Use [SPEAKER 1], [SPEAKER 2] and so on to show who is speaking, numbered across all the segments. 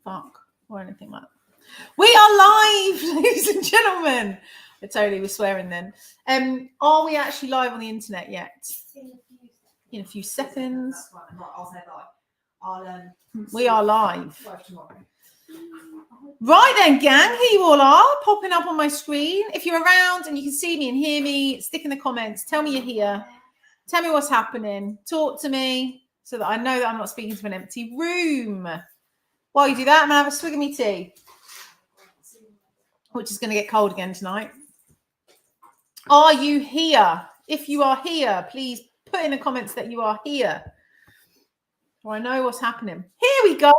[SPEAKER 1] fuck or anything like that. We are live, ladies and gentlemen. I totally was swearing then. Are we actually live on the internet yet? In a few seconds. That's fine. I'll say live. We are live. Right then, gang, here you all are, popping up on my screen. If you're around and you can see me and hear me, stick in the comments. Tell me you're here. Tell me what's happening. Talk to me so that I know that I'm not speaking to an empty room. While you do that, I'm going to have a swig of me tea, which is going to get cold again tonight. Are you here? If you are here, please put in the comments that you are here, so I know what's happening. Here we go.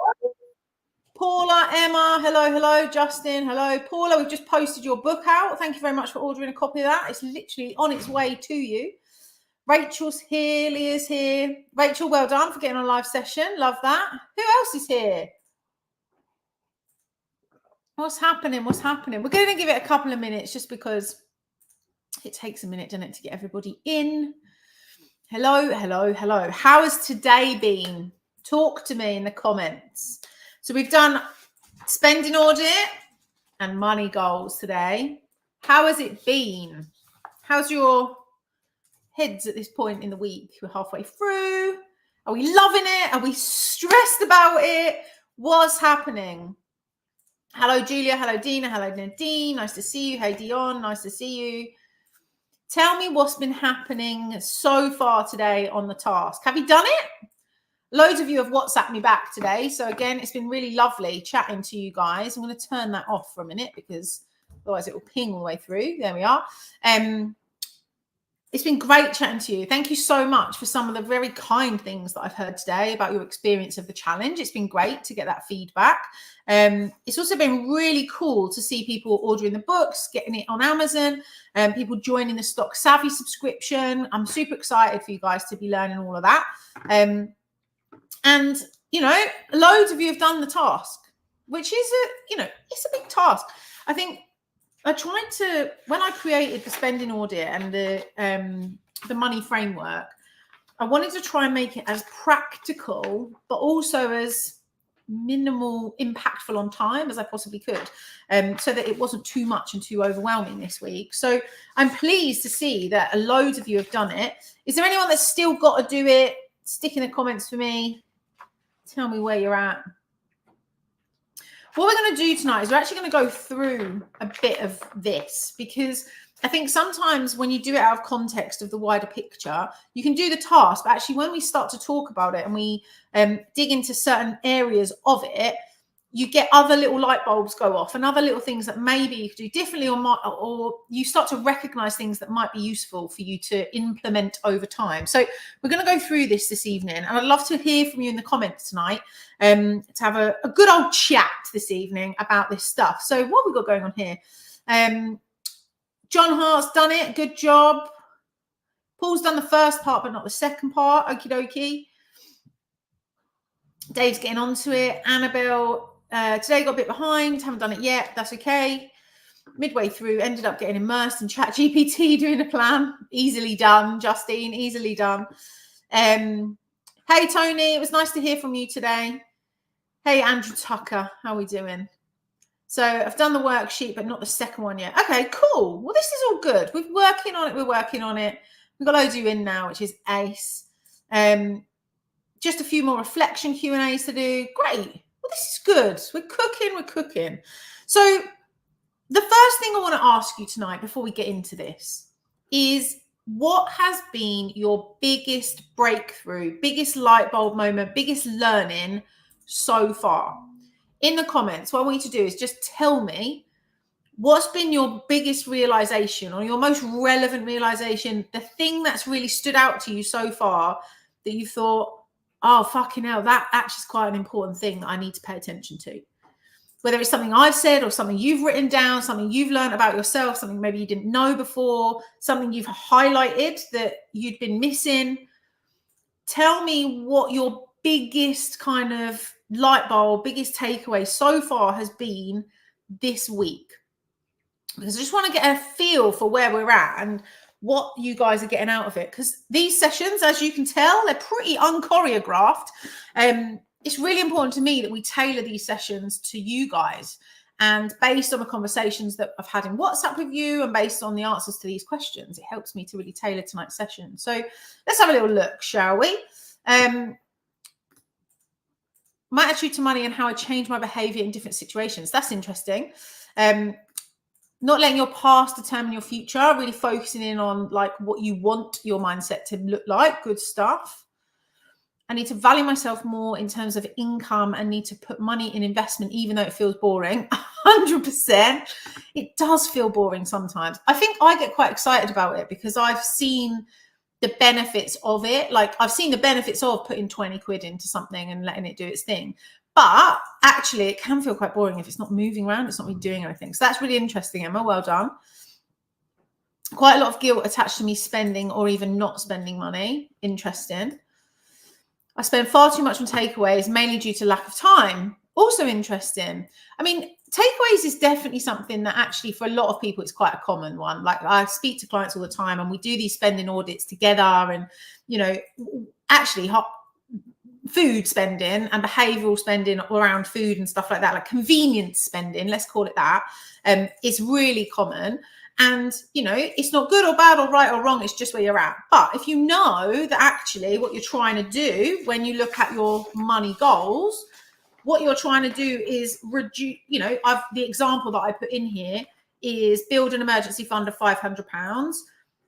[SPEAKER 1] Paula, Emma, hello. Justin, hello. Paula, we've just posted your book out. Thank you very much for ordering a copy of that. It's literally on its way to you. Rachel's here. Leah's here. Rachel, well done for getting on a live session. Love that. Who else is here? What's happening? We're going to give it a couple of minutes just because it takes a minute, doesn't it, to get everybody in. Hello. How has today been? Talk to me in the comments. So we've done spending audit and money goals today. How has it been? How's your heads at this point in the week? We're halfway through. Are we loving it? Are we stressed about it? What's happening? Hello, Julia. Hello, Dina. Hello, Nadine. Nice to see you. Hey, Dion. Nice to see you. Tell me what's been happening so far today on the task. Have you done it? Loads of you have WhatsApped me back today. So again, it's been really lovely chatting to you guys. I'm going to turn that off for a minute because otherwise it will ping all the way through. There we are. It's been great chatting to you. Thank you so much for some of the very kind things that I've heard today about your experience of the challenge. It's been great to get that feedback. It's also been really cool to see people ordering the books, getting it on Amazon, people joining the Stock Savvy subscription. I'm super excited for you guys to be learning all of that. And, you know, loads of you have done the task, which is it's a big task. I think I tried to, when I created the spending audit and the money framework, I wanted to try and make it as practical, but also as minimal impactful on time as I possibly could, so that it wasn't too much and too overwhelming this week. So I'm pleased to see that loads of you have done it. Is there anyone that's still got to do it? Stick in the comments for me. Tell me where you're at. What we're going to do tonight is we're actually going to go through a bit of this, because I think sometimes when you do it out of context of the wider picture, you can do the task, but actually when we start to talk about it and we dig into certain areas of it, you get other little light bulbs go off and other little things that maybe you could do differently, or you start to recognize things that might be useful for you to implement over time. So we're going to go through this evening, and I'd love to hear from you in the comments tonight, to have a good old chat this evening about this stuff. So what have we got going on here? John Hart's done it. Good job. Paul's done the first part, but not the second part. Okie dokie. Dave's getting onto it. Annabelle, today got a bit behind. Haven't done it yet. That's okay. Midway through, ended up getting immersed in ChatGPT doing a plan. Easily done, Justine. Easily done. Hey, Tony. It was nice to hear from you today. Hey, Andrew Tucker. How are we doing? So I've done the worksheet, but not the second one yet. Okay, cool. Well, this is all good. We're working on it. We've got loads of you in now, which is ace. Just a few more reflection Q&As to do. Great. Well, this is good. We're cooking. So the first thing I want to ask you tonight before we get into this is, what has been your biggest breakthrough, biggest light bulb moment, biggest learning so far? In the comments, what I want you to do is just tell me what's been your biggest realization or your most relevant realization, the thing that's really stood out to you so far that you thought, oh, fucking hell, that actually is quite an important thing that I need to pay attention to. Whether it's something I've said or something you've written down, something you've learned about yourself, something maybe you didn't know before, something you've highlighted that you'd been missing. Tell me what your biggest kind of light bulb, biggest takeaway so far has been this week. Because I just want to get a feel for where we're at and what you guys are getting out of it. Because these sessions, as you can tell, they're pretty unchoreographed. it's really important to me that we tailor these sessions to you guys. And based on the conversations that I've had in WhatsApp with you and based on the answers to these questions, it helps me to really tailor tonight's session. So let's have a little look, shall we? My attitude to money and how I change my behavior in different situations. That's interesting. Not letting your past determine your future, really focusing in on like what you want your mindset to look like. Good stuff. I need to value myself more in terms of income and need to put money in investment, even though it feels boring. 100%. It does feel boring sometimes. I think I get quite excited about it because I've seen the benefits of it. Like I've seen the benefits of putting 20 quid into something and letting it do its thing. But actually it can feel quite boring if it's not moving around, it's not really doing anything. So that's really interesting, Emma. Well done. Quite a lot of guilt attached to me spending or even not spending money. Interesting. I spend far too much on takeaways, mainly due to lack of time. Also interesting. I mean, takeaways is definitely something that actually for a lot of people, it's quite a common one. Like I speak to clients all the time and we do these spending audits together and, you know, actually food spending and behavioral spending around food and stuff like that, like convenience spending, let's call it that, is really common. And, you know, it's not good or bad or right or wrong. It's just where you're at. But if you know that actually what you're trying to do when you look at your money goals, what you're trying to do is reduce, you know, the example that I put in here is build an emergency fund of £500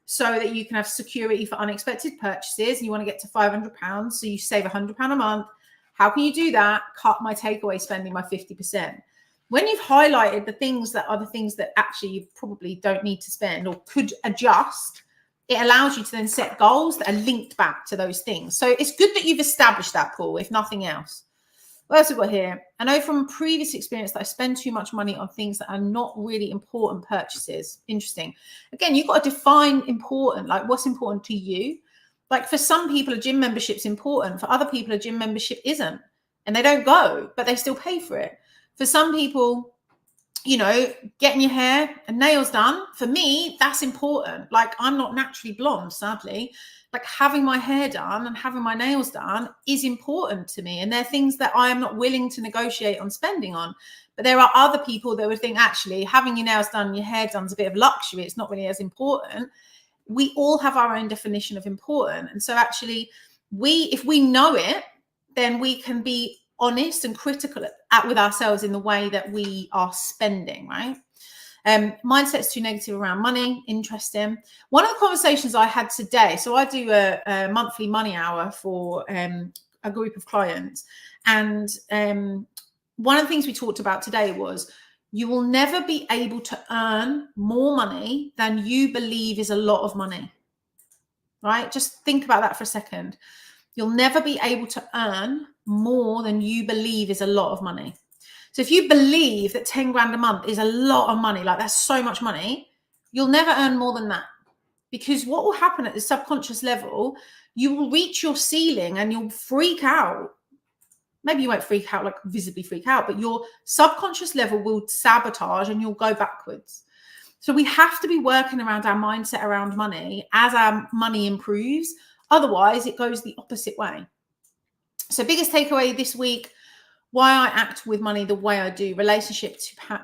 [SPEAKER 1] so that you can have security for unexpected purchases. And you want to get to £500. So you save £100 a month. How can you do that? Cut my takeaway spending by 50%. When you've highlighted the things that are the things that actually you probably don't need to spend or could adjust, it allows you to then set goals that are linked back to those things. So it's good that you've established that, Paul, if nothing else. What else have we got here? I know from previous experience that I spend too much money on things that are not really important purchases. Interesting. Again, you've got to define important, like what's important to you. Like for some people, a gym membership is important. For other people, a gym membership isn't. And they don't go, but they still pay for it. For some people, you know, getting your hair and nails done, for me, that's important. Like I'm not naturally blonde, sadly. Like having my hair done and having my nails done is important to me. And they're things that I am not willing to negotiate on spending on. But there are other people that would think actually having your nails done and your hair done is a bit of luxury. It's not really as important. We all have our own definition of important. And so actually if we know it, then we can be honest and critical with ourselves in the way that we are spending, right? Mindset's too negative around money. Interesting. One of the conversations I had today, so I do a monthly money hour for a group of clients. And one of the things we talked about today was you will never be able to earn more money than you believe is a lot of money, right? Just think about that for a second. You'll never be able to earn more than you believe is a lot of money. So if you believe that 10 grand a month is a lot of money, like that's so much money, you'll never earn more than that. Because what will happen at the subconscious level, you will reach your ceiling and you'll freak out. Maybe you won't freak out, like visibly freak out, but your subconscious level will sabotage and you'll go backwards. So we have to be working around our mindset around money as our money improves. Otherwise, it goes the opposite way. So biggest takeaway this week, why I act with money the way I do, relationship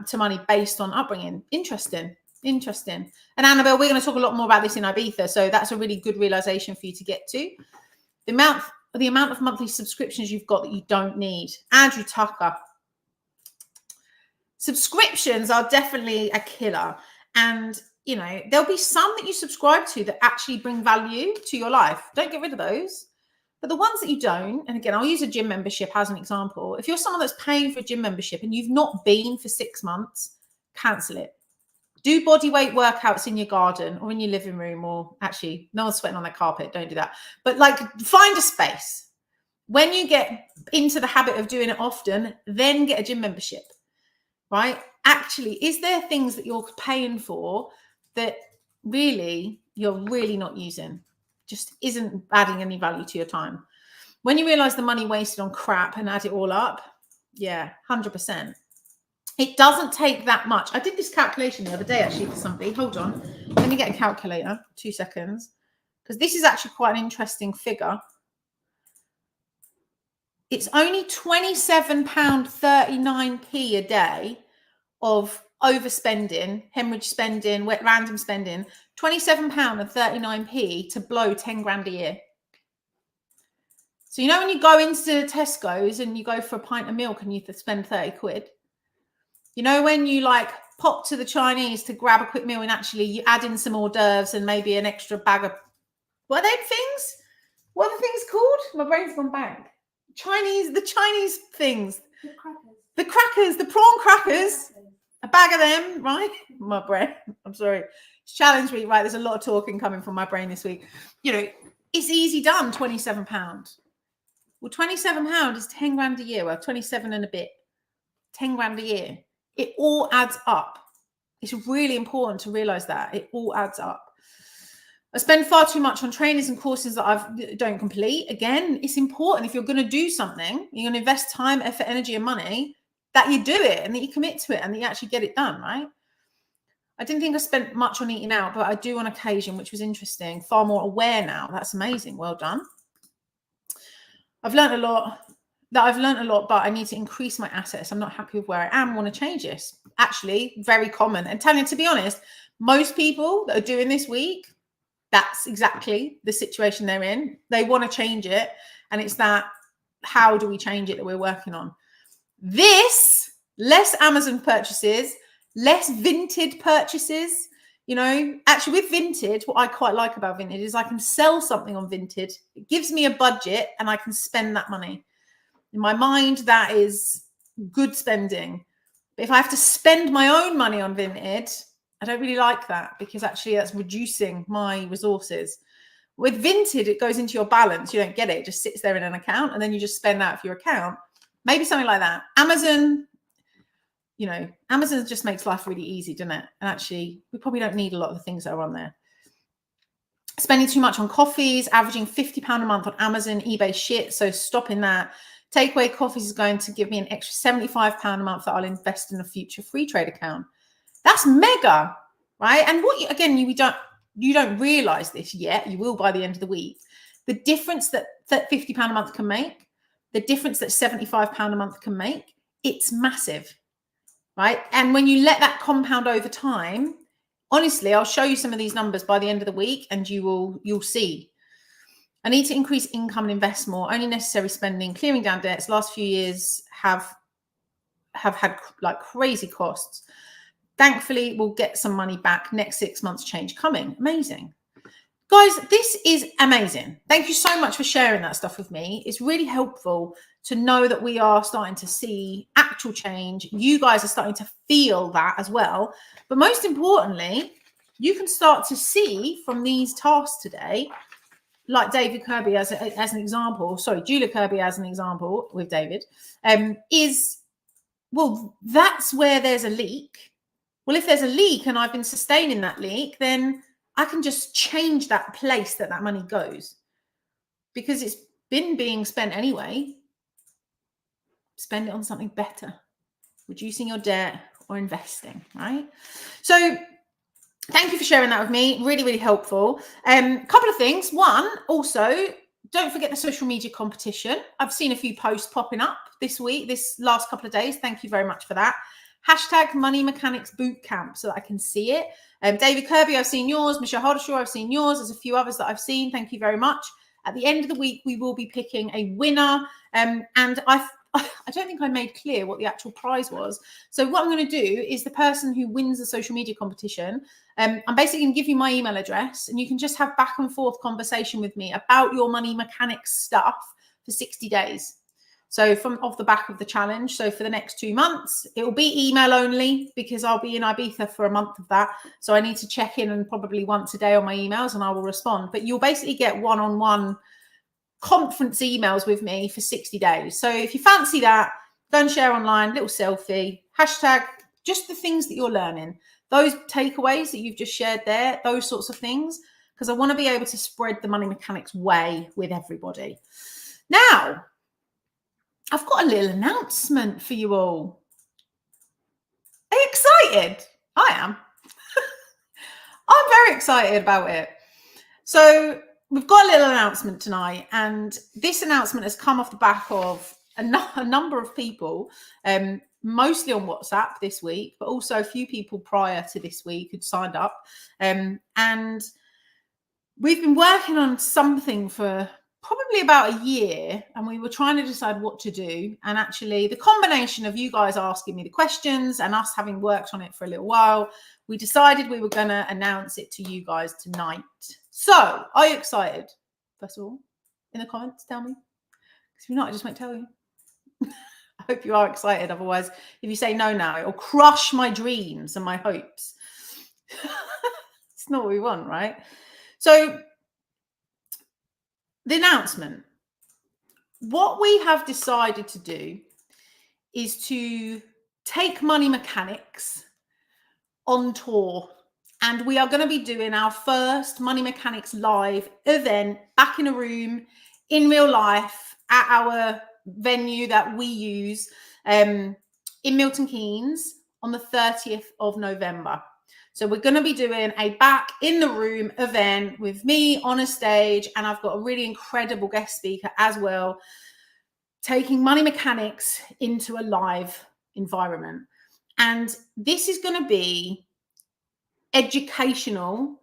[SPEAKER 1] to money based on upbringing. Interesting. And Annabelle, we're going to talk a lot more about this in Ibiza. So that's a really good realization for you to get to. The amount of monthly subscriptions you've got that you don't need. Andrew Tucker. Subscriptions are definitely a killer. And, you know, there'll be some that you subscribe to that actually bring value to your life. Don't get rid of those. But the ones that you don't, and again, I'll use a gym membership as an example. If you're someone that's paying for a gym membership and you've not been for 6 months, cancel it. Do body weight workouts in your garden or in your living room, or actually, no one's sweating on that carpet. Don't do that. But like, find a space. When you get into the habit of doing it often, then get a gym membership, right? Actually, is there things that you're paying for that really you're really not using? Just isn't adding any value to your time. When you realize the money wasted on crap and add it all up, yeah, 100%. It doesn't take that much. I did this calculation the other day actually for somebody. Hold on. Let me get a calculator. 2 seconds. Because this is actually quite an interesting figure. It's only £27.39p a day of overspending, hemorrhage spending, random spending, £27.39p to blow 10 grand a year. So, you know, when you go into Tesco's and you go for a pint of milk and you spend 30 quid, you know, when you like pop to the Chinese to grab a quick meal and actually you add in some hors d'oeuvres and maybe an extra bag of, what are they things? What are the things called? My brain's gone blank. The Chinese things. The crackers, the prawn crackers. A bag of them, right? My brain. I'm sorry. It's challenge week, right? There's a lot of talking coming from my brain this week. You know, it's easy done, £27. Well, £27 is 10 grand a year. Well, 27 and a bit. 10 grand a year. It all adds up. It's really important to realize that. It all adds up. I spend far too much on trainings and courses that I don't complete. Again, it's important if you're going to do something, you're going to invest time, effort, energy, and money, that you do it and that you commit to it and that you actually get it done, right? I didn't think I spent much on eating out, but I do on occasion, which was interesting. Far more aware now. That's amazing. Well done. I've learned a lot, but I need to increase my assets. I'm not happy with where I am. I want to change this. Actually, very common. And telling, to be honest, most people that are doing this week, that's exactly the situation they're in. They want to change it. And it's that, how do we change it, that we're working on? This, less Amazon purchases, less Vinted purchases. You know, actually with Vinted, what I quite like about Vinted is I can sell something on Vinted. It gives me a budget and I can spend that money. In my mind, that is good spending. But if I have to spend my own money on Vinted, I don't really like that, because actually that's reducing my resources. With Vinted, it goes into your balance. You don't get it. It just sits there in an account and then you just spend out of your account. Maybe something like that. Amazon, you know, Amazon just makes life really easy, doesn't it? And actually, we probably don't need a lot of the things that are on there. Spending too much on coffees, averaging £50 a month on Amazon, eBay shit. So stopping that. Takeaway coffees is going to give me an extra £75 a month that I'll invest in a future free trade account. That's mega, right? And what you don't realize this yet. You will by the end of the week. The difference that £50 a month can make, the difference that £75 a month can make, it's massive, right? And when you let that compound over time, honestly, I'll show you some of these numbers by the end of the week, and you'll see. I need to increase income and invest more. Only necessary spending, clearing down debts. Last few years have had like crazy costs. Thankfully, we'll get some money back. Next 6 months change coming. Amazing. Guys, this is amazing. Thank you so much for sharing that stuff with me. It's really helpful to know that we are starting to see actual change. You guys are starting to feel that as well. But most importantly, you can start to see from these tasks today, like David Kirby as an example, Julia Kirby as an example with David, that's where there's a leak. Well, if there's a leak and I've been sustaining that leak, then I can just change that place that money goes, because it's been being spent anyway. Spend it on something better, reducing your debt or investing, right? So thank you for sharing that with me. Really, really helpful. Couple of things. One, also, don't forget the social media competition. I've seen a few posts popping up this last couple of days. Thank you very much for that. Hashtag Money Mechanics Bootcamp so that I can see it. David Kirby, I've seen yours. Michelle Holdeshaw, I've seen yours. There's a few others that I've seen. Thank you very much. At the end of the week, we will be picking a winner. And I don't think I made clear what the actual prize was. So what I'm going to do is the person who wins the social media competition, I'm basically going to give you my email address, and you can just have back and forth conversation with me about your money mechanics stuff for 60 days. So from off the back of the challenge. So for the next 2 months, it will be email only, because I'll be in Ibiza for a month of that. So I need to check in and probably once a day on my emails, and I will respond. But you'll basically get one-on-one conference emails with me for 60 days. So if you fancy that, go and share online, little selfie, hashtag just the things that you're learning, those takeaways that you've just shared there, those sorts of things, because I want to be able to spread the money mechanics way with everybody. Now, I've got a little announcement for you all. Are you excited? I am. I'm very excited about it. So we've got a little announcement tonight, and this announcement has come off the back of a number of people, mostly on WhatsApp this week, but also a few people prior to this week who'd signed up. And we've been working on something for probably about a year, and we were trying to decide what to do. And actually, the combination of you guys asking me the questions and us having worked on it for a little while, we decided we were going to announce it to you guys tonight. So, are you excited? First of all, in the comments, tell me. Because if you're not, I just won't tell you. I hope you are excited. Otherwise, if you say no now, it'll crush my dreams and my hopes. It's not what we want, right? So, the announcement. What we have decided to do is to take Money Mechanics on tour. And we are going to be doing our first Money Mechanics live event back in a room in real life at our venue that we use in Milton Keynes on the 30th of November. So we're going to be doing a back in the room event with me on a stage, and I've got a really incredible guest speaker as well, taking Money Mechanics into a live environment. And this is going to be educational,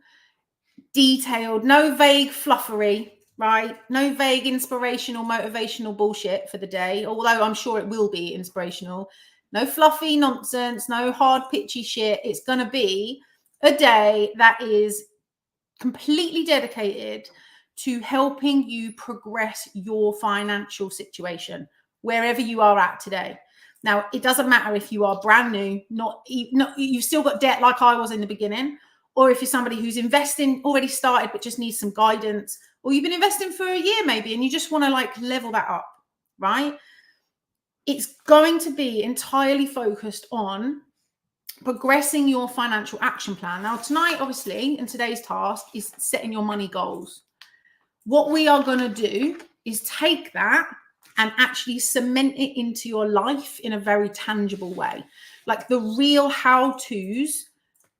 [SPEAKER 1] detailed, no vague fluffery, right? No vague inspirational, motivational bullshit for the day, although I'm sure it will be inspirational. No fluffy nonsense, no hard pitchy shit. It's going to be a day that is completely dedicated to helping you progress your financial situation wherever you are at today. Now, it doesn't matter if you are brand new, you've still got debt like I was in the beginning, or if you're somebody who's investing, already started, but just needs some guidance, or you've been investing for a year maybe, and you just want to like level that up, right? It's going to be entirely focused on progressing your financial action plan. Now, tonight, obviously, in today's task is setting your money goals. What we are going to do is take that and actually cement it into your life in a very tangible way. Like the real how-tos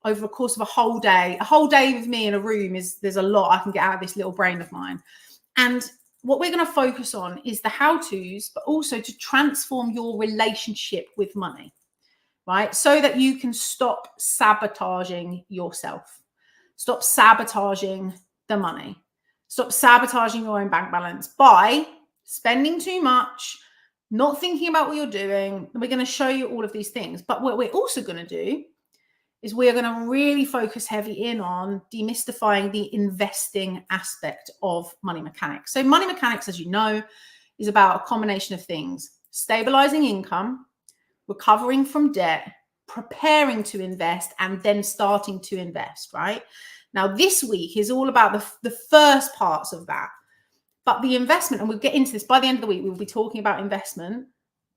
[SPEAKER 1] over the course of a whole day. A whole day with me in a room there's a lot I can get out of this little brain of mine. And what we're going to focus on is the how-tos, but also to transform your relationship with money, right? So that you can stop sabotaging yourself. Stop sabotaging the money. Stop sabotaging your own bank balance by spending too much, not thinking about what you're doing. And we're going to show you all of these things. But what we're also going to do is we are going to really focus heavy in on demystifying the investing aspect of Money Mechanics. So Money Mechanics, as you know, is about a combination of things: stabilizing income, recovering from debt, preparing to invest, and then starting to invest, right? Now, this week is all about the first parts of that. But the investment, and we'll get into this by the end of the week, we'll be talking about investment.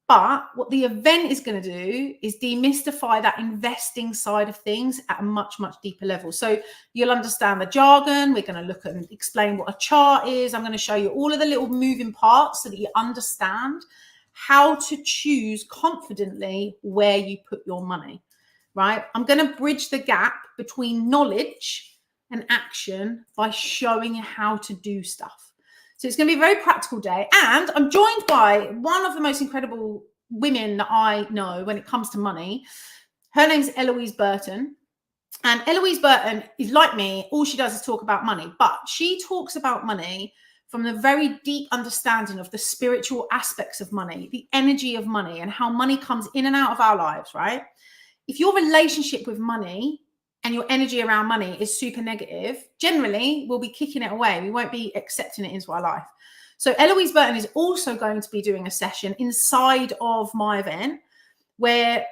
[SPEAKER 1] But what the event is going to do is demystify that investing side of things at a much, much deeper level. So you'll understand the jargon. We're going to look at and explain what a chart is. I'm going to show you all of the little moving parts so that you understand how to choose confidently where you put your money, right? I'm going to bridge the gap between knowledge and action by showing you how to do stuff. So it's going to be a very practical day. And I'm joined by one of the most incredible women that I know when it comes to money. Her name's Eloise Burton. And Eloise Burton is like me. All she does is talk about money. But she talks about money from the very deep understanding of the spiritual aspects of money, the energy of money, and how money comes in and out of our lives, right? If your relationship with money and your energy around money is super negative, generally we'll be kicking it away. We won't be accepting it into our life. So Eloise Burton is also going to be doing a session inside of my event where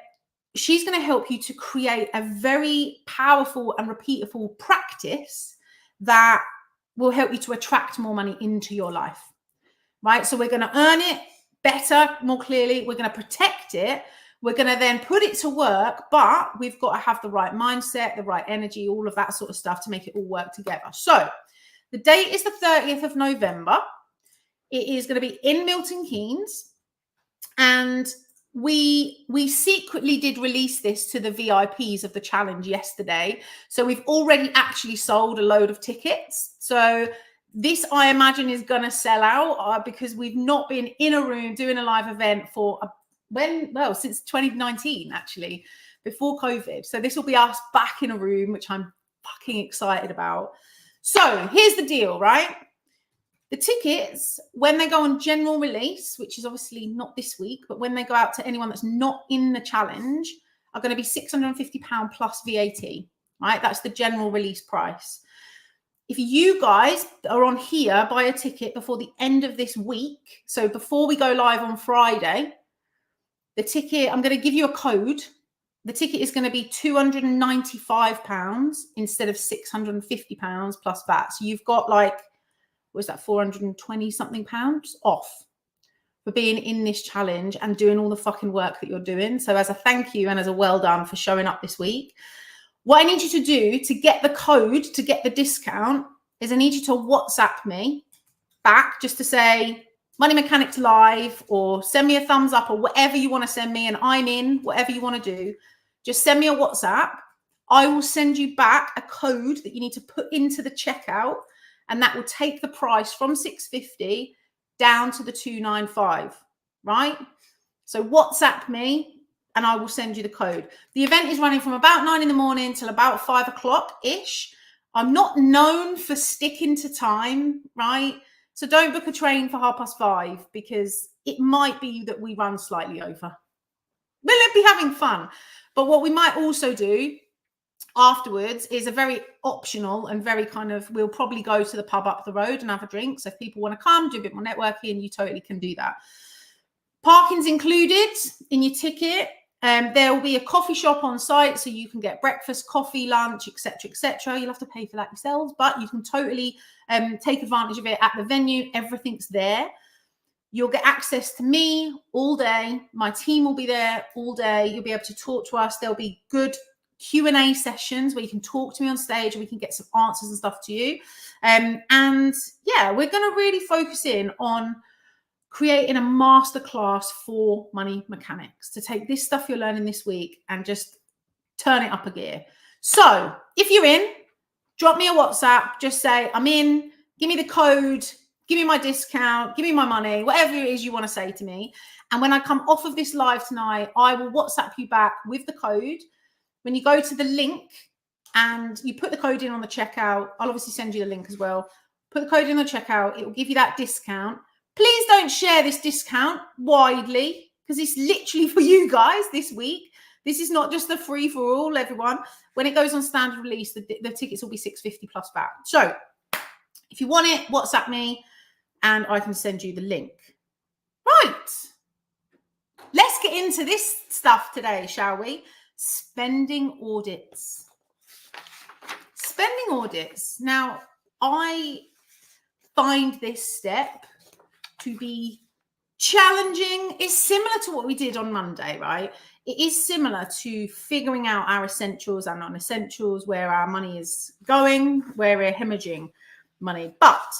[SPEAKER 1] she's going to help you to create a very powerful and repeatable practice that will help you to attract more money into your life, right? So we're going to earn it better, more clearly. We're going to protect it. We're going to then put it to work, but we've got to have the right mindset, the right energy, all of that sort of stuff to make it all work together. So the date is the 30th of November. It is going to be in Milton Keynes. And we secretly did release this to the VIPs of the challenge yesterday. So we've already actually sold a load of tickets. So This, I imagine, is going to sell out because we've not been in a room doing a live event since 2019, actually, before COVID. So this will be us back in a room, which I'm fucking excited about. So here's the deal, right? The tickets, when they go on general release, which is obviously not this week, but when they go out to anyone that's not in the challenge, are going to be £650 plus VAT, right? That's the general release price. If you guys are on here, buy a ticket before the end of this week, so before we go live on Friday, the ticket, I'm going to give you a code. The ticket is going to be £295 instead of £650 plus VAT. So you've got like, was that 420 something pounds off for being in this challenge and doing all the fucking work that you're doing. So as a thank you and as a well done for showing up this week, what I need you to do to get the code, to get the discount, is I need you to WhatsApp me back just to say Money Mechanics Live, or send me a thumbs up, or whatever you want to send me, and I'm in, whatever you want to do. Just send me a WhatsApp. I will send you back a code that you need to put into the checkout, and that will take the price from $650 down to the $295, right? So WhatsApp me and I will send you the code. The event is running from about 9 in the morning till about 5 o'clock-ish. I'm not known for sticking to time, right? So don't book a train for 5:30 because it might be that we run slightly over. We'll be having fun. But what we might also do afterwards is a very optional and very kind of, we'll probably go to the pub up the road and have a drink. So if people want to come, do a bit more networking, you totally can do that. Parking's included in your ticket. There will be a coffee shop on site, so you can get breakfast, coffee, lunch, etc., etc. You'll have to pay for that yourselves, but you can totally take advantage of it at the venue. Everything's there. You'll get access to me all day. My team will be there all day. You'll be able to talk to us. There'll be good Q&A sessions where you can talk to me on stage and we can get some answers and stuff to you. And yeah, we're going to really focus in on creating a masterclass for money mechanics to take this stuff you're learning this week and just turn it up a gear. So if you're in, drop me a WhatsApp, just say, I'm in, give me the code, give me my discount, give me my money, whatever it is you want to say to me. And when I come off of this live tonight, I will WhatsApp you back with the code. When you go to the link and you put the code in on the checkout, I'll obviously send you the link as well. Put the code in the checkout, it will give you that discount. Please don't share this discount widely because it's literally for you guys this week. This is not just the free for all, everyone. When it goes on standard release, the tickets will be $650 plus VAT. So if you want it, WhatsApp me and I can send you the link. Right. Let's get into this stuff today, shall we? Spending audits. Spending audits. Now, I find this step to be challenging. It's similar to what we did on Monday, right? It is similar to figuring out our essentials and non-essentials, where our money is going, where we're hemorrhaging money. But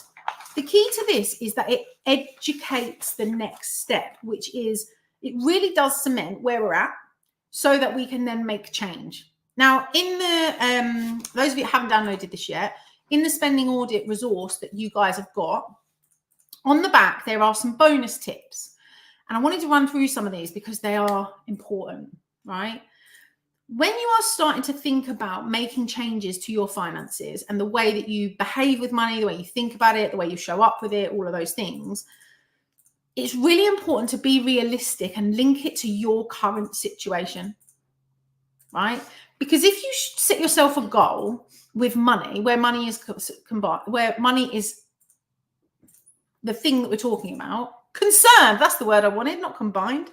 [SPEAKER 1] the key to this is that it educates the next step, which is it really does cement where we're at so that we can then make change. Now, in the, those of you who haven't downloaded this yet, in the spending audit resource that you guys have got, on the back, there are some bonus tips. And I wanted to run through some of these because they are important, right? When you are starting to think about making changes to your finances and the way that you behave with money, the way you think about it, the way you show up with it, all of those things, it's really important to be realistic and link it to your current situation, right? Because if you set yourself a goal with money, where money is combined, where money is the thing that we're talking about, concerned, that's the word I wanted, not combined.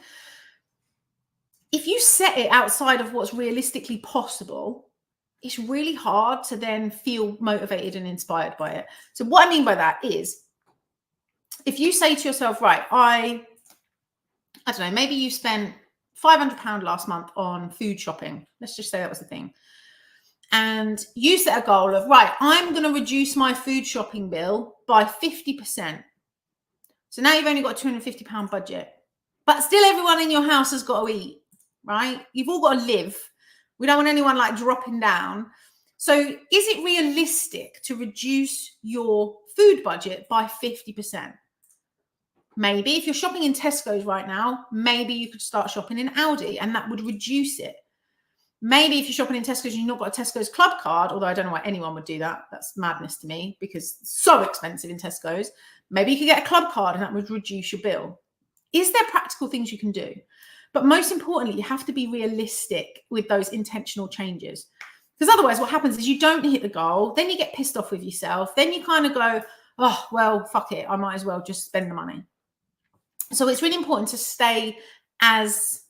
[SPEAKER 1] If you set it outside of what's realistically possible, it's really hard to then feel motivated and inspired by it. So what I mean by that is, if you say to yourself, right, I don't know, maybe you spent £500 last month on food shopping. Let's just say that was the thing. And you set a goal of, right, I'm going to reduce my food shopping bill by 50%. So now you've only got a £250 budget, but still everyone in your house has got to eat, right? You've all got to live. We don't want anyone like dropping down. So is it realistic to reduce your food budget by 50%. Maybe if you're shopping in Tesco's right now, maybe you could start shopping in Aldi, and that would reduce it. Maybe if you're shopping in Tesco's and you've not got a Tesco's club card, although I don't know why anyone would do that. That's madness to me because it's so expensive in Tesco's. Maybe you could get a club card and that would reduce your bill. Is there practical things you can do? But most importantly, you have to be realistic with those intentional changes. Because otherwise what happens is you don't hit the goal, then you get pissed off with yourself, then you kind of go, oh, well, fuck it, I might as well just spend the money. So it's really important to stay as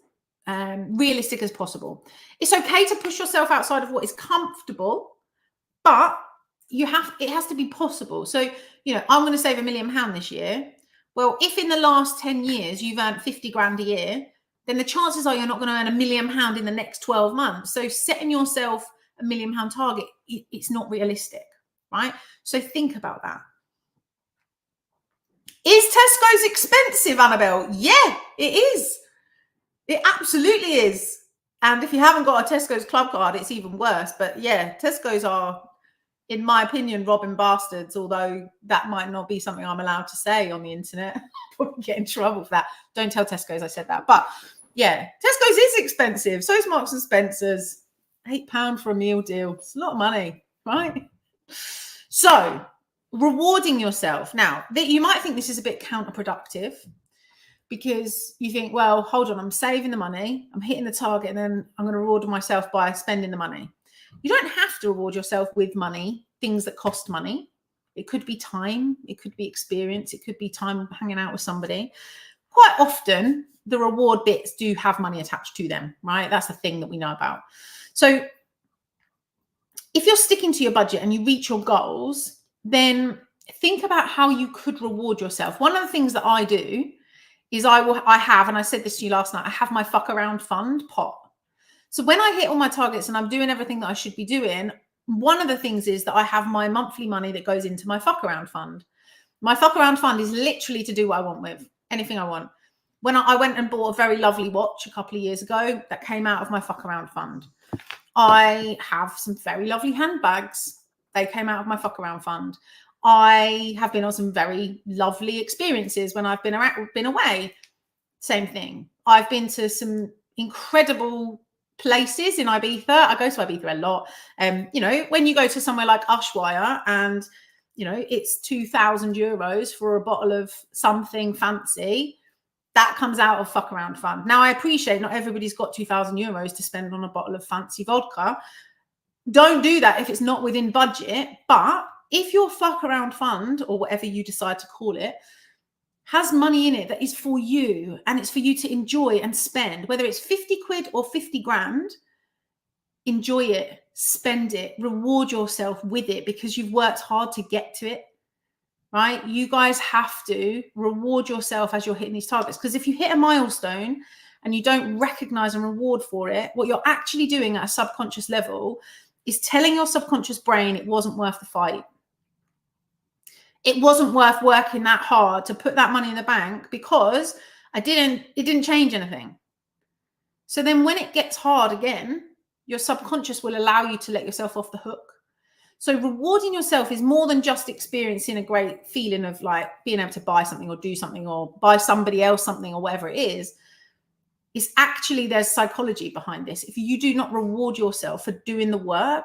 [SPEAKER 1] realistic as possible. It's okay to push yourself outside of what is comfortable, but it has to be possible. So, I'm going to save £1 million this year. Well, if in the last 10 years you've earned 50 grand a year, then the chances are you're not going to earn £1 million in the next 12 months. So setting yourself £1 million target, it's not realistic, right? So think about that. Is Tesco's expensive, Annabelle? Yeah, it is. It absolutely is. And if you haven't got a Tesco's club card, it's even worse. But yeah, Tesco's are, in my opinion, robbing bastards, although that might not be something I'm allowed to say on the internet. I'll probably get in trouble for that. Don't tell Tesco's I said that. But yeah, Tesco's is expensive. So is Marks and Spencer's. £8 for a meal deal. It's a lot of money, right? So rewarding yourself. Now, you might think this is a bit counterproductive because you think, well, hold on, I'm saving the money, I'm hitting the target, and then I'm going to reward myself by spending the money. You don't have to reward yourself with money, things that cost money. It could be time, it could be experience, it could be time hanging out with somebody. Quite often, the reward bits do have money attached to them, right? That's the thing that we know about. So if you're sticking to your budget and you reach your goals, then think about how you could reward yourself. One of the things that I do is I have, and I said this to you last night, I have my fuck around fund pot. So when I hit all my targets and I'm doing everything that I should be doing, one of the things is that I have my monthly money that goes into my fuck around fund. My fuck around fund is literally to do what I want with, anything I want. When I went and bought a very lovely watch a couple of years ago, that came out of my fuck around fund. I have some very lovely handbags. They came out of my fuck around fund. I have been on some very lovely experiences when I've been away. Same thing. I've been to some incredible places in Ibiza. I go to Ibiza a lot. When you go to somewhere like Ushuaia and, it's €2,000 for a bottle of something fancy, that comes out of fuck around fund. Now, I appreciate not everybody's got €2,000 to spend on a bottle of fancy vodka. Don't do that if it's not within budget. But if your fuck around fund, or whatever you decide to call it, has money in it that is for you and it's for you to enjoy and spend, whether it's 50 quid or 50 grand, enjoy it, spend it, reward yourself with it because you've worked hard to get to it. Right? You guys have to reward yourself as you're hitting these targets. Because if you hit a milestone and you don't recognize and reward for it, what you're actually doing at a subconscious level is telling your subconscious brain it wasn't worth the fight. It wasn't worth working that hard to put that money in the bank because it didn't change anything. So then when it gets hard again, your subconscious will allow you to let yourself off the hook. So rewarding yourself is more than just experiencing a great feeling of like being able to buy something or do something or buy somebody else something or whatever it is. It's actually, there's psychology behind this. If you do not reward yourself for doing the work,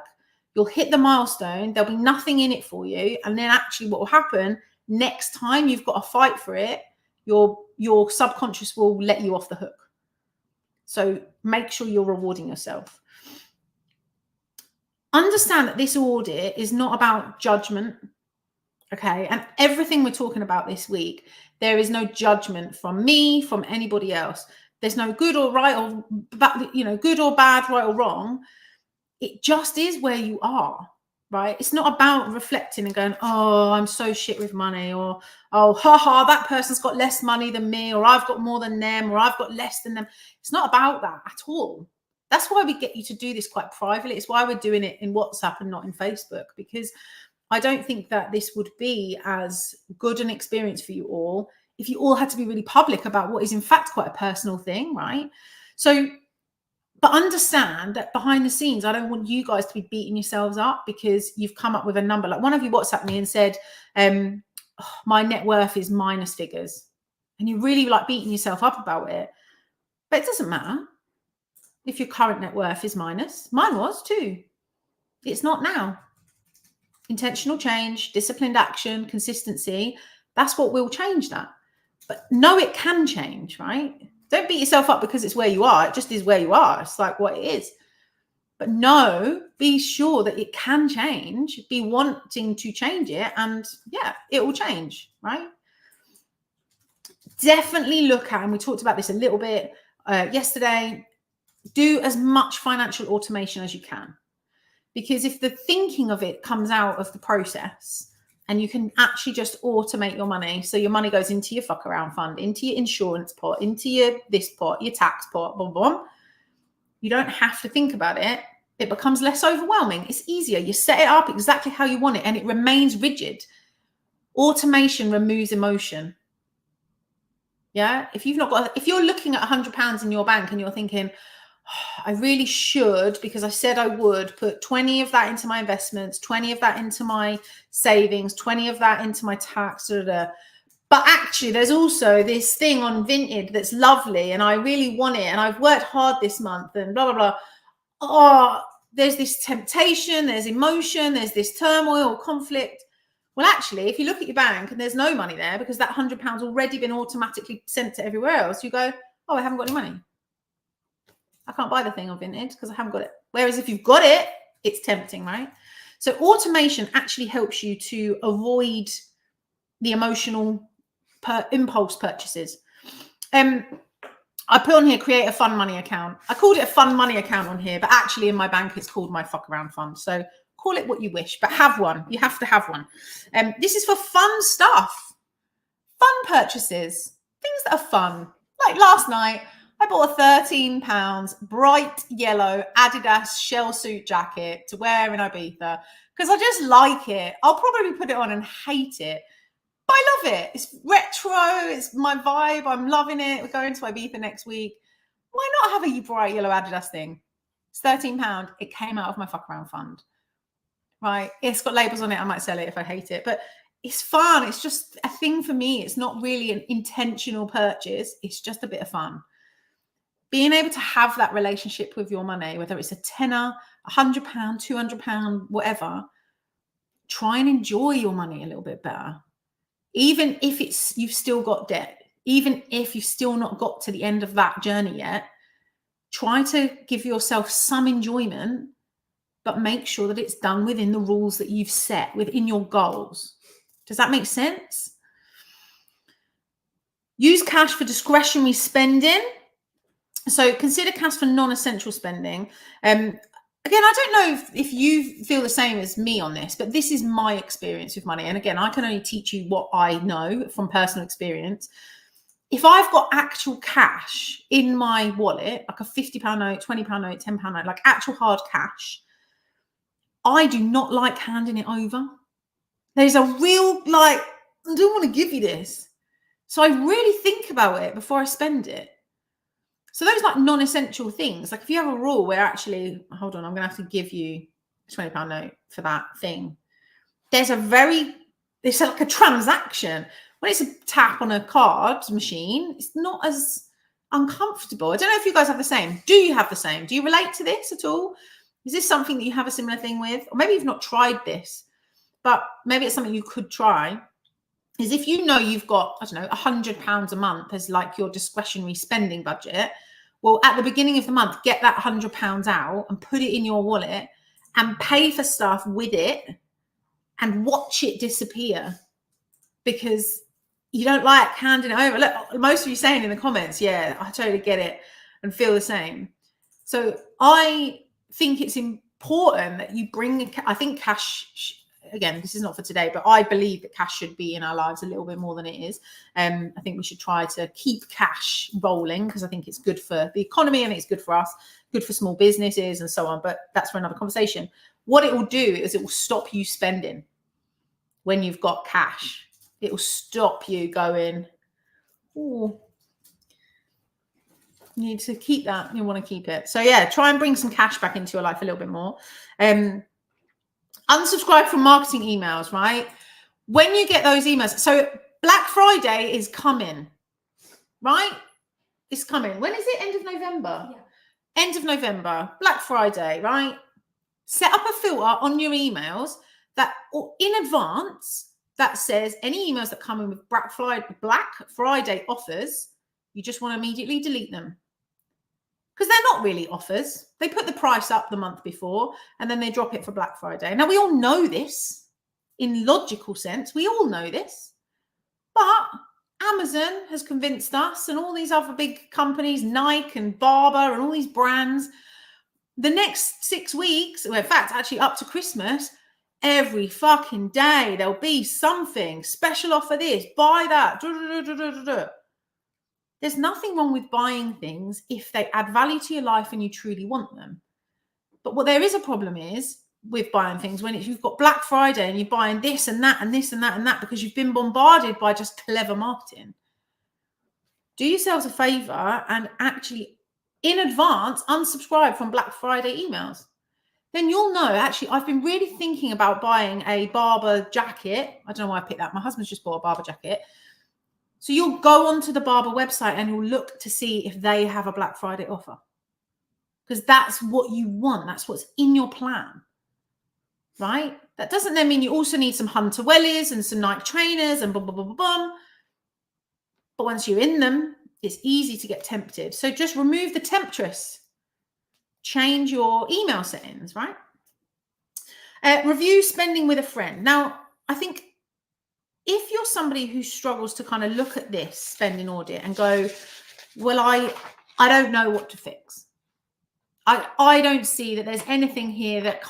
[SPEAKER 1] you'll hit the milestone. There'll be nothing in it for you. And then actually what will happen next time you've got to fight for it, your subconscious will let you off the hook. So make sure you're rewarding yourself. Understand that this audit is not about judgment, okay? And everything we're talking about this week, there is no judgment from me, from anybody else. There's no good or right or good or bad, right or wrong. It just is where you are, right? It's not about reflecting and going, oh, I'm so shit with money, or oh, haha, that person's got less money than me, or I've got more than them, or I've got less than them. It's not about that at all. That's why we get you to do this quite privately. It's why we're doing it in WhatsApp and not in Facebook, because I don't think that this would be as good an experience for you all if you all had to be really public about what is in fact quite a personal thing, right? So But understand that behind the scenes, I don't want you guys to be beating yourselves up because you've come up with a number. Like one of you WhatsApped me and said, my net worth is minus figures. And you're really like beating yourself up about it. But it doesn't matter if your current net worth is minus. Mine was too. It's not now. Intentional change, disciplined action, consistency. That's what will change that. But no, it can change, right? Don't beat yourself up because it's where you are. It just is where you are. It's like what it is. But no, be sure that it can change. Be wanting to change it. And yeah, it will change, right? Definitely look at, and we talked about this a little bit yesterday, do as much financial automation as you can. Because if the thinking of it comes out of the process and you can actually just automate your money, so your money goes into your fuck around fund, into your insurance pot, into your this pot, your tax pot, blah, blah, blah. You don't have to think about it. It becomes less overwhelming. It's easier. You set it up exactly how you want it and it remains rigid. Automation removes emotion. Yeah. If you're looking at £100 in your bank and you're thinking, I really should, because I said I would put 20 of that into my investments, 20 of that into my savings, 20 of that into my tax, but actually there's also this thing on Vinted that's lovely and I really want it and I've worked hard this month and blah, blah, blah. Oh, there's this temptation, there's emotion, there's this turmoil, conflict. Well, actually, if you look at your bank and there's no money there because that £100 already been automatically sent to everywhere else, you go, oh, I haven't got any money. I can't buy the thing on Vinted because I haven't got it. Whereas if you've got it, it's tempting, right? So automation actually helps you to avoid the emotional impulse purchases. I put on here, create a fun money account. I called it a fun money account on here, but actually in my bank, it's called my fuck around fund. So call it what you wish, but have one. You have to have one. This is for fun stuff, fun purchases, things that are fun. Like last night, I bought a £13 bright yellow Adidas shell suit jacket to wear in Ibiza because I just like it. I'll probably put it on and hate it, but I love it. It's retro. It's my vibe. I'm loving it. We're going to Ibiza next week. Why not have a bright yellow Adidas thing? It's £13. It came out of my fuck around fund, right? It's got labels on it. I might sell it if I hate it, but it's fun. It's just a thing for me. It's not really an intentional purchase. It's just a bit of fun. Being able to have that relationship with your money, whether it's a tenner, £100, £200, whatever, try and enjoy your money a little bit better. Even if you've still got debt, even if you've still not got to the end of that journey yet, try to give yourself some enjoyment, but make sure that it's done within the rules that you've set, within your goals. Does that make sense? Use cash for discretionary spending. So consider cash for non-essential spending. Again, I don't know if you feel the same as me on this, but this is my experience with money. And again, I can only teach you what I know from personal experience. If I've got actual cash in my wallet, like a £50 note, £20 note, £10 note, like actual hard cash, I do not like handing it over. There's a real, like, I don't want to give you this. So I really think about it before I spend it. So those like non-essential things, like if you have a rule where actually, hold on, I'm going to have to give you a £20 note for that thing. It's like a transaction. When it's a tap on a card machine, it's not as uncomfortable. I don't know if you guys have the same. Do you have the same? Do you relate to this at all? Is this something that you have a similar thing with? Or maybe you've not tried this, but maybe it's something you could try. Is if you know you've got, I don't know, £100 a month as like your discretionary spending budget, well, at the beginning of the month, get that £100 out and put it in your wallet and pay for stuff with it and watch it disappear, because you don't like handing it over. Look, most of you saying in the comments, yeah, I totally get it and feel the same. So I think it's important that you bring, I think cash, again, this is not for today, but I believe that cash should be in our lives a little bit more than it is. I think we should try to keep cash rolling because I think it's good for the economy and it's good for us, good for small businesses and so on. But that's for another conversation. What it will do is it will stop you spending when you've got cash. It will stop you going, oh, You need to keep that. You want to keep it. So yeah, try and bring some cash back into your life a little bit more. Unsubscribe from marketing emails, right? When you get those emails, so Black Friday is coming, right? It's coming. When is it? End of November? Yeah. End of November, Black Friday, right? Set up a filter on your emails that in advance that says any emails that come in with Black Friday offers, you just want to immediately delete them. Because they're not really offers. They put the price up the month before and then they drop it for Black Friday. Now, we all know this in logical sense. We all know this. But Amazon has convinced us and all these other big companies, Nike and Barber and all these brands, the next 6 weeks, well, in fact, actually up to Christmas, every fucking day there'll be something, special offer this, buy that, There's nothing wrong with buying things if they add value to your life and you truly want them. But what there is a problem is with buying things when you've got Black Friday and you're buying this and that and this and that and that because you've been bombarded by just clever marketing. Do yourselves a favor and actually in advance unsubscribe from Black Friday emails. Then you'll know, actually, I've been really thinking about buying a Barber jacket. I don't know why I picked that. My husband's just bought a Barber jacket. So you'll go onto the Barber website and you'll look to see if they have a Black Friday offer. Because that's what you want. That's what's in your plan, right? That doesn't then mean you also need some Hunter Wellies and some Nike trainers and blah, blah, blah, blah, blah. But once you're in them, it's easy to get tempted. So just remove the temptress. Change your email settings, right? Review spending with a friend. Now, I think if you're somebody who struggles to kind of look at this spending audit and go, well, I don't know what to fix. I don't see that there's anything here that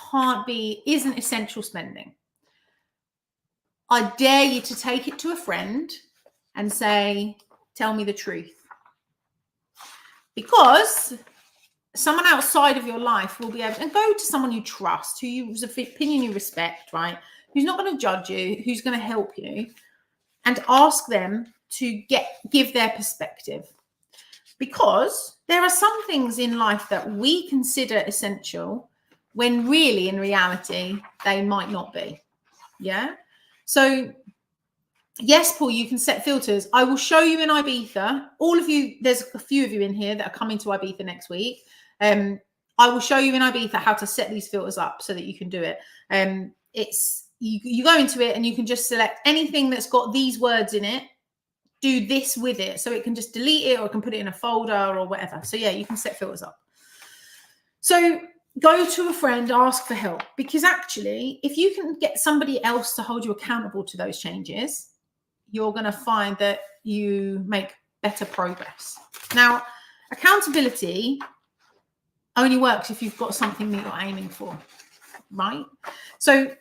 [SPEAKER 1] isn't essential spending. I dare you to take it to a friend and say, tell me the truth. Because someone outside of your life will be able to, and go to someone you trust, whose opinion you respect, right? Who's not going to judge you, who's going to help you, and ask them to give their perspective. Because there are some things in life that we consider essential when really, in reality, they might not be. Yeah? So, yes, Paul, you can set filters. I will show you in Ibiza. All of you, there's a few of you in here that are coming to Ibiza next week. I will show you in Ibiza how to set these filters up so that you can do it. You go into it and you can just select anything that's got these words in it, do this with it. So it can just delete it or it can put it in a folder or whatever. So yeah, you can set filters up. So go to a friend, ask for help, because actually, if you can get somebody else to hold you accountable to those changes, you're going to find that you make better progress. Now, accountability only works if you've got something that you're aiming for, right? So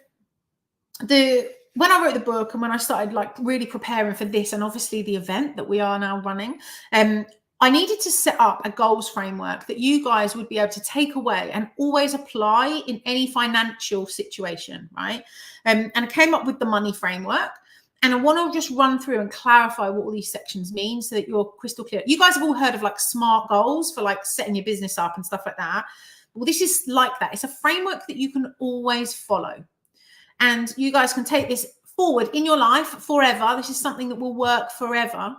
[SPEAKER 1] when I wrote the book and when I started really preparing for this and obviously the event that we are now running, I needed to set up a goals framework that you guys would be able to take away and always apply in any financial situation, right? And I came up with the money framework. And I want to just run through and clarify what all these sections mean so that you're crystal clear. You guys have all heard of SMART goals for setting your business up and stuff like that. Well, this is like that. It's a framework that you can always follow. And you guys can take this forward in your life forever. This is something that will work forever.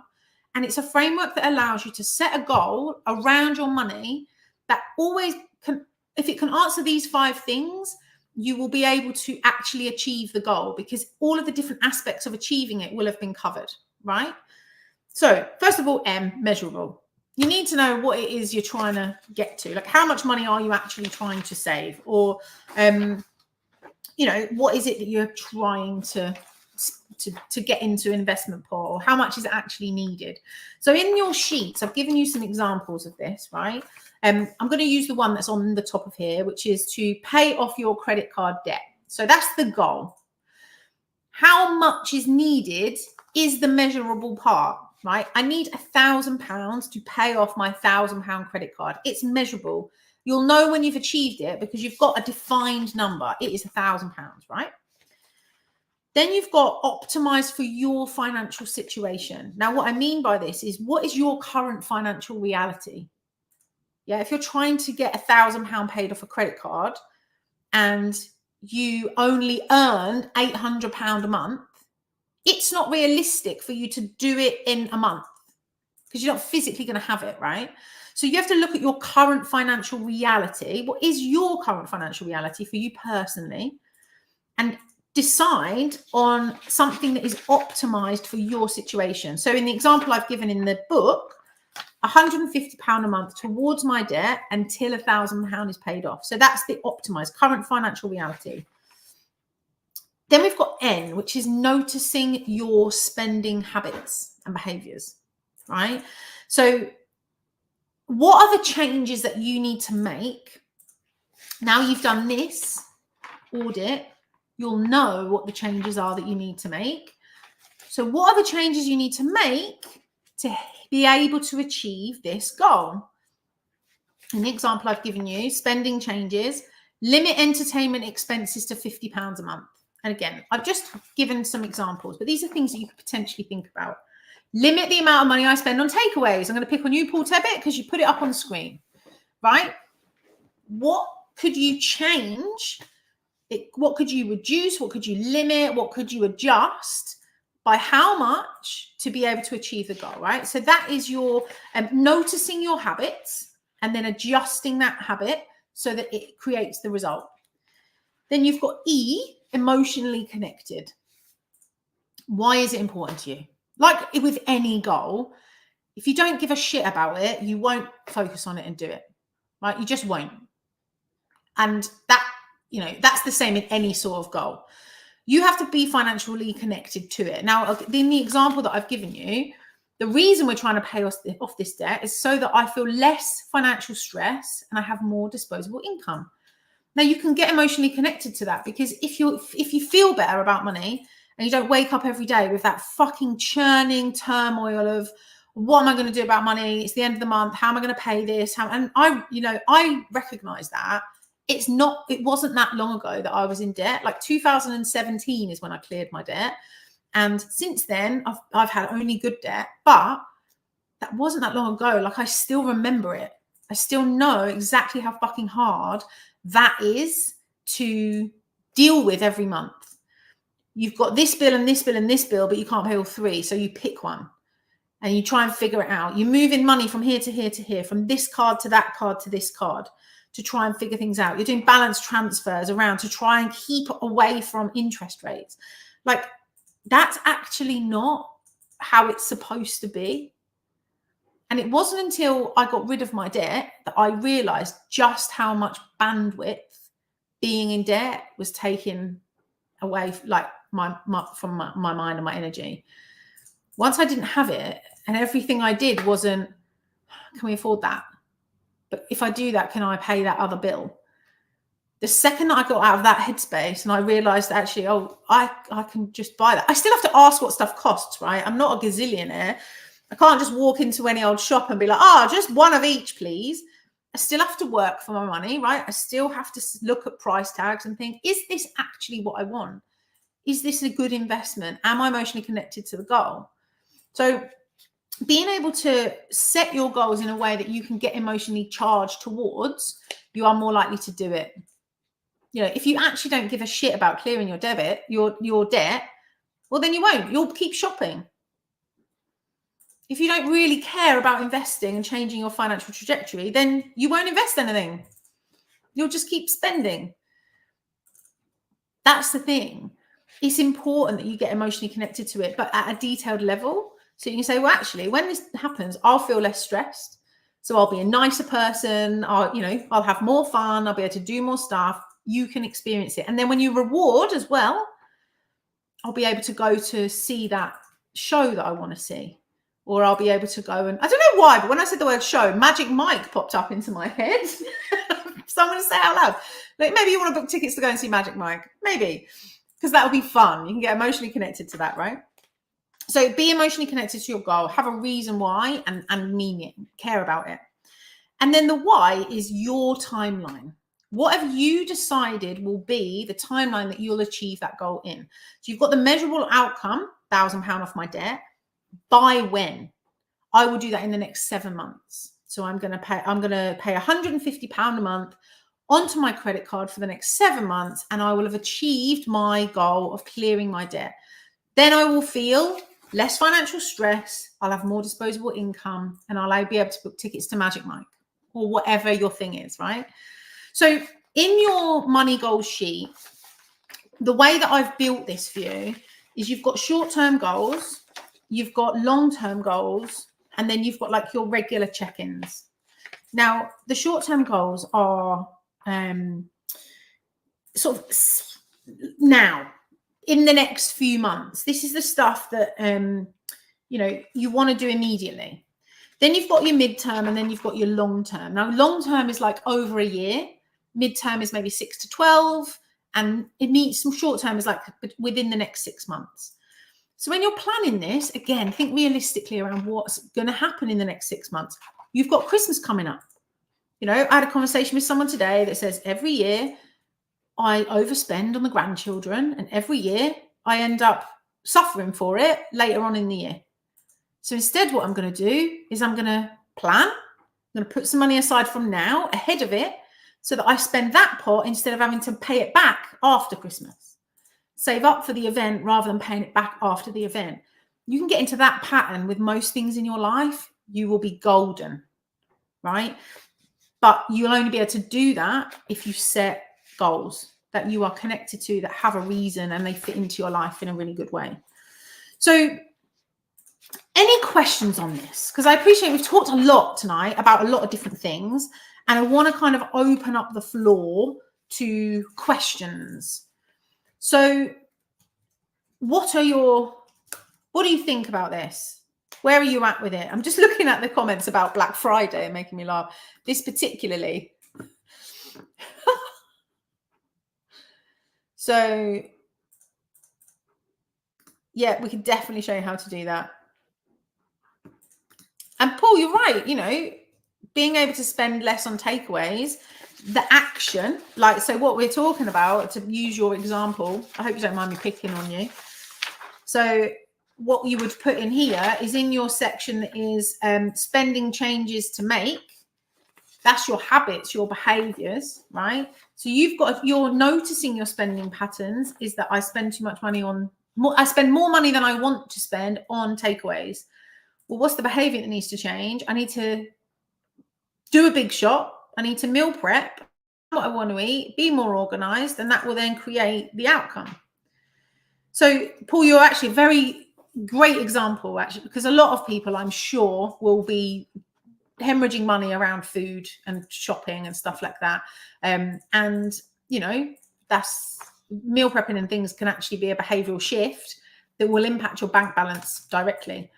[SPEAKER 1] And it's a framework that allows you to set a goal around your money that always can, if it can answer these 5 things, you will be able to actually achieve the goal because all of the different aspects of achieving it will have been covered, right? So first of all, measurable. You need to know what it is you're trying to get to. How much money are you actually trying to save? Or, what is it that you're trying to get into investment pot, or how much is actually needed? So in your sheets, I've given you some examples of this, right? I'm going to use the one that's on the top of here, which is to pay off your credit card debt. So that's the goal. How much is needed is the measurable part, right? I need £1,000 to pay off my £1,000 credit card. It's measurable. You'll know when you've achieved it because you've got a defined number. It is £1,000, right? Then you've got optimize for your financial situation. Now, what I mean by this is, what is your current financial reality? Yeah, if you're trying to get £1,000 paid off a credit card and you only earned £800 a month, it's not realistic for you to do it in a month because you're not physically going to have it, right? So you have to look at your current financial reality. What is your current financial reality for you personally? And decide on something that is optimized for your situation. So in the example I've given in the book, £150 a month towards my debt until £1,000 is paid off. So that's the optimized current financial reality. Then we've got N, which is noticing your spending habits and behaviors, right? So what are the changes that you need to make? Now you've done this audit, you'll know what the changes are that you need to make. So what are the changes you need to make to be able to achieve this goal? In the example I've given you, spending changes, limit entertainment expenses to £50 a month. And again, I've just given some examples, but these are things that you could potentially think about. Limit the amount of money I spend on takeaways. I'm going to pick on you, Paul Tebbit, because you put it up on the screen, right? What could you change? What could you reduce? What could you limit? What could you adjust by how much to be able to achieve the goal, right? So that is your noticing your habits and then adjusting that habit so that it creates the result. Then you've got E, emotionally connected. Why is it important to you? Like with any goal, if you don't give a shit about it, you won't focus on it and do it, right? You just won't. And that, you know, that's the same in any sort of goal. You have to be financially connected to it. Now, in the example that I've given you, the reason we're trying to pay off this debt is so that I feel less financial stress and I have more disposable income. Now, you can get emotionally connected to that because if you feel better about money and you don't wake up every day with that fucking churning turmoil of what am I going to do about money? It's the end of the month. How am I going to pay this? And I recognize that. It wasn't that long ago that I was in debt. Like 2017 is when I cleared my debt. And since then, I've had only good debt, but that wasn't that long ago. Like I still remember it. I still know exactly how fucking hard that is to deal with every month. You've got this bill and this bill and this bill, but you can't pay all three. So you pick one and you try and figure it out. You're moving money from here to here to here, from this card to that card to this card, to try and figure things out. You're doing balance transfers around to try and keep away from interest rates. Like that's actually not how it's supposed to be. And it wasn't until I got rid of my debt that I realized just how much bandwidth being in debt was taking away, like from my mind and my energy. Once I didn't have it and everything I did wasn't, can we afford that? But if I do that, can I pay that other bill? The second that I got out of that headspace and I realized that actually, I can just buy that. I still have to ask what stuff costs, right? I'm not a gazillionaire. I can't just walk into any old shop and be like, just one of each, please. I still have to work for my money, right? I still have to look at price tags and think, is this actually what I want? Is this a good investment? Am I emotionally connected to the goal? So being able to set your goals in a way that you can get emotionally charged towards, you are more likely to do it. You know, if you actually don't give a shit about clearing your debt, well, then you won't. You'll keep shopping. If you don't really care about investing and changing your financial trajectory, then you won't invest anything. You'll just keep spending. That's the thing. It's important that you get emotionally connected to it, but at a detailed level. So you can say, well, actually, when this happens, I'll feel less stressed. So I'll be a nicer person. I'll have more fun. I'll be able to do more stuff. You can experience it. And then when you reward as well, I'll be able to go to see that show that I want to see. Or I'll be able to go and, I don't know why, but when I said the word show, Magic Mike popped up into my head. Someone to say out loud. Like maybe you want to book tickets to go and see Magic Mike. Maybe. Because that would be fun. You can get emotionally connected to that, right? So be emotionally connected to your goal. Have a reason why and mean it. Care about it. And then the why is your timeline. What have you decided will be the timeline that you'll achieve that goal in? So you've got the measurable outcome, £1,000 off my debt. By when? I will do that in the next 7 months. So I'm going to pay £150 a month onto my credit card for the next 7 months, and I will have achieved my goal of clearing my debt. Then I will feel less financial stress. I'll have more disposable income, and I'll be able to book tickets to Magic Mike or whatever your thing is, right? So in your money goals sheet, the way that I've built this for you is you've got short-term goals, you've got long-term goals, and then you've got like your regular check-ins. Now, the short-term goals are sort of now, in the next few months. This is the stuff that you want to do immediately. Then you've got your midterm, and then you've got your long-term. Now, long-term is like over a year. Midterm is maybe 6 to 12, and it means some short-term is like within the next 6 months. So when you're planning this, again, think realistically around what's going to happen in the next 6 months. You've got Christmas coming up. I had a conversation with someone today that says every year I overspend on the grandchildren, and every year I end up suffering for it later on in the year. So instead, what I'm going to do is I'm going to plan. I'm going to put some money aside from now ahead of it so that I spend that pot instead of having to pay it back after Christmas. Save up for the event rather than paying it back after the event. You can get into that pattern with most things in your life. You will be golden, right? But you'll only be able to do that if you set goals that you are connected to, that have a reason, and they fit into your life in a really good way. So any questions on this? Because I appreciate we've talked a lot tonight about a lot of different things, and I want to kind of open up the floor to questions. So what do you think about this? Where are you at with it? I'm just looking at the comments about Black Friday and making me laugh. This particularly. So, yeah, we can definitely show you how to do that. And Paul, you're right. Being able to spend less on takeaways, the action, like, so what we're talking about, to use your example, I hope you don't mind me picking on you. So what you would put in here is in your section that is spending changes to make. That's your habits, your behaviors, right? So you're noticing your spending patterns is that I spend too much money I spend more money than I want to spend on takeaways. Well, what's the behavior that needs to change? I need to do a big shop. I need to meal prep what I want to eat, be more organized, and that will then create the outcome. So, Paul, you're actually a very great example, actually, because a lot of people, I'm sure, will be hemorrhaging money around food and shopping and stuff like that. And, that's meal prepping and things can actually be a behavioral shift that will impact your bank balance directly.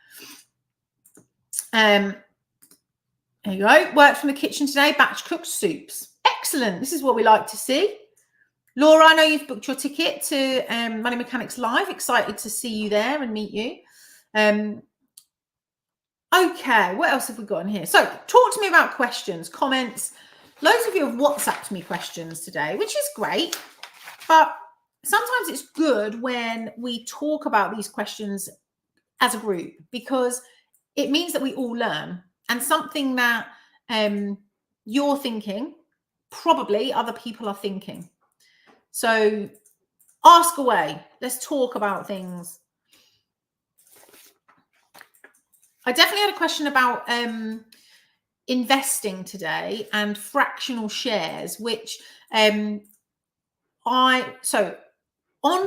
[SPEAKER 1] There you go. Worked from the kitchen today, batch cooked soups. Excellent. This is what we like to see. Laura, I know you've booked your ticket to Money Mechanics Live. Excited to see you there and meet you. Okay, what else have we got in here? So talk to me about questions, comments. Loads of you have WhatsApped me questions today, which is great. But sometimes it's good when we talk about these questions as a group, because it means that we all learn. And something that you're thinking, probably other people are thinking. So ask away. Let's talk about things. I definitely had a question about investing today and fractional shares, which on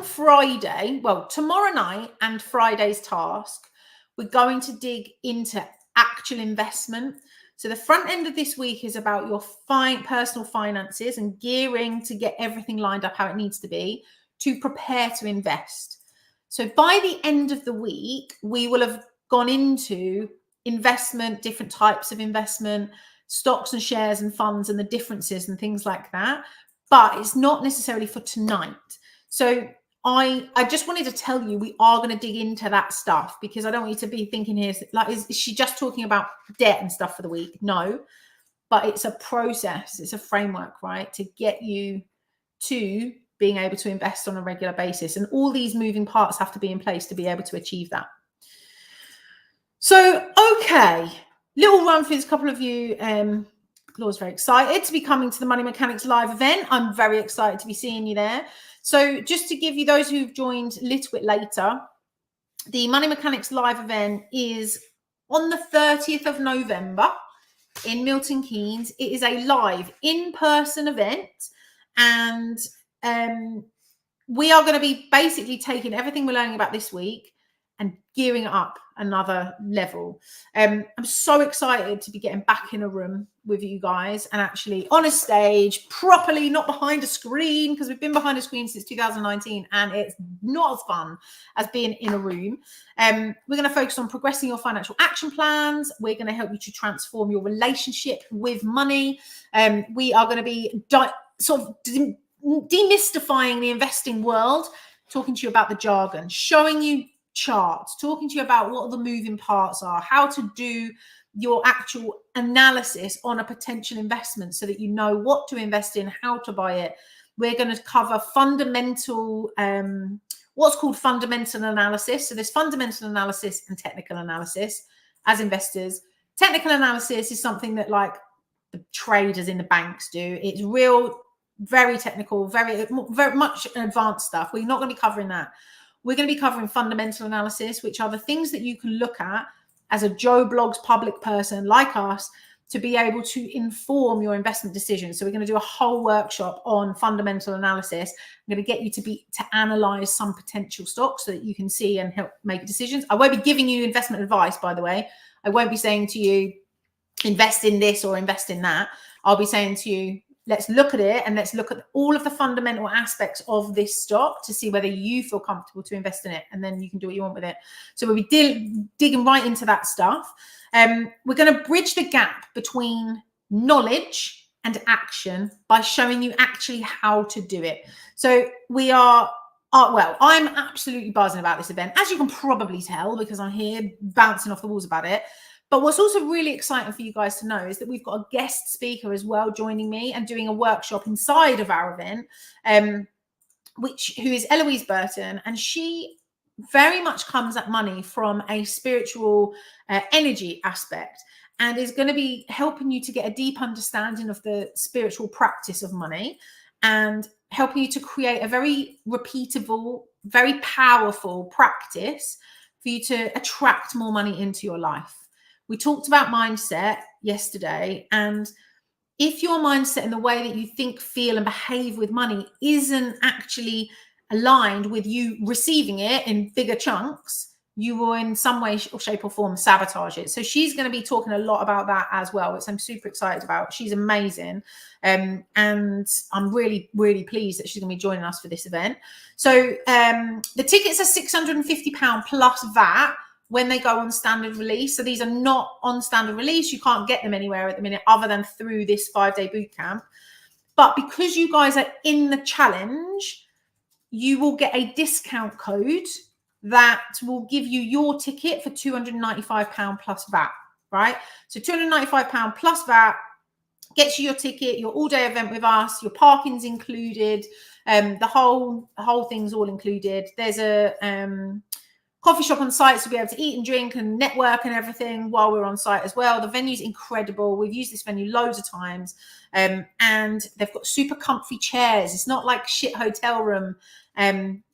[SPEAKER 1] Friday, well, tomorrow night and Friday's task, we're going to dig into actual investment. So the front end of this week is about your personal finances and gearing to get everything lined up how it needs to be to prepare to invest. So by the end of the week, we will have gone into investment, different types of investment, stocks and shares and funds and the differences and things like that. But it's not necessarily for tonight. So I just wanted to tell you we are going to dig into that stuff, because I don't want you to be thinking here, like, is she just talking about debt and stuff for the week? No, but it's a process. It's a framework, right, to get you to being able to invest on a regular basis. And all these moving parts have to be in place to be able to achieve that. So, okay, little run through this. A couple of you, Laura's very excited to be coming to the Money Mechanics live event. I'm very excited to be seeing you there. So just to give you those who've joined a little bit later, the Money Mechanics live event is on the 30th of November in Milton Keynes. It is a live in-person event, and we are going to be basically taking everything we're learning about this week and gearing it up another level. I'm so excited to be getting back in a room with you guys and actually on a stage properly, not behind a screen, because we've been behind a screen since 2019 and it's not as fun as being in a room. We're going to focus on progressing your financial action plans. We're going to help you to transform your relationship with money. We are going to be sort of demystifying the investing world, talking to you about the jargon, showing you charts, talking to you about what the moving parts are, how to do your actual analysis on a potential investment so that you know what to invest in, how to buy it. We're going to cover fundamental, what's called fundamental analysis. So there's fundamental analysis and technical analysis as investors. Technical analysis is something that like the traders in the banks do. It's real, very technical, very much advanced stuff. We're not going to be covering that. We're going to be covering fundamental analysis, which are the things that you can look at as a Joe Blogs public person like us to be able to inform your investment decisions. So we're going to do a whole workshop on fundamental analysis. I'm going to get you to analyze some potential stocks so that you can see and help make decisions. I won't be giving you investment advice, by the way. I won't be saying to you, invest in this or invest in that. I'll be saying to you, let's look at it and let's look at all of the fundamental aspects of this stock to see whether you feel comfortable to invest in it, and then you can do what you want with it. So we'll be digging right into that stuff. We're going to bridge the gap between knowledge and action by showing you actually how to do it. So we are, well, I'm absolutely buzzing about this event, as you can probably tell, because I'm here bouncing off the walls about it. But what's also really exciting for you guys to know is that we've got a guest speaker as well joining me and doing a workshop inside of our event, who is Eloise Burton. And she very much comes at money from a spiritual energy aspect and is going to be helping you to get a deep understanding of the spiritual practice of money and helping you to create a very repeatable, very powerful practice for you to attract more money into your life. We talked about mindset yesterday, and if your mindset and the way that you think, feel, and behave with money isn't actually aligned with you receiving it in bigger chunks, you will in some way or shape or form sabotage it. So she's going to be talking a lot about that as well, which I'm super excited about. She's amazing. And I'm really, really pleased that she's going to be joining us for this event. So the tickets are £650 plus VAT when they go on standard release. So these are not on standard release. You can't get them anywhere at the minute other than through this 5-day bootcamp. But because you guys are in the challenge, you will get a discount code that will give you your ticket for £295 plus VAT, right? So £295 plus VAT gets you your ticket, your all-day event with us, your parking's included, the whole thing's all included. There's a coffee shop on site to be able to eat and drink and network and everything while we're on site as well. The venue's incredible. We've used this venue loads of times, and they've got super comfy chairs. It's not like shit hotel room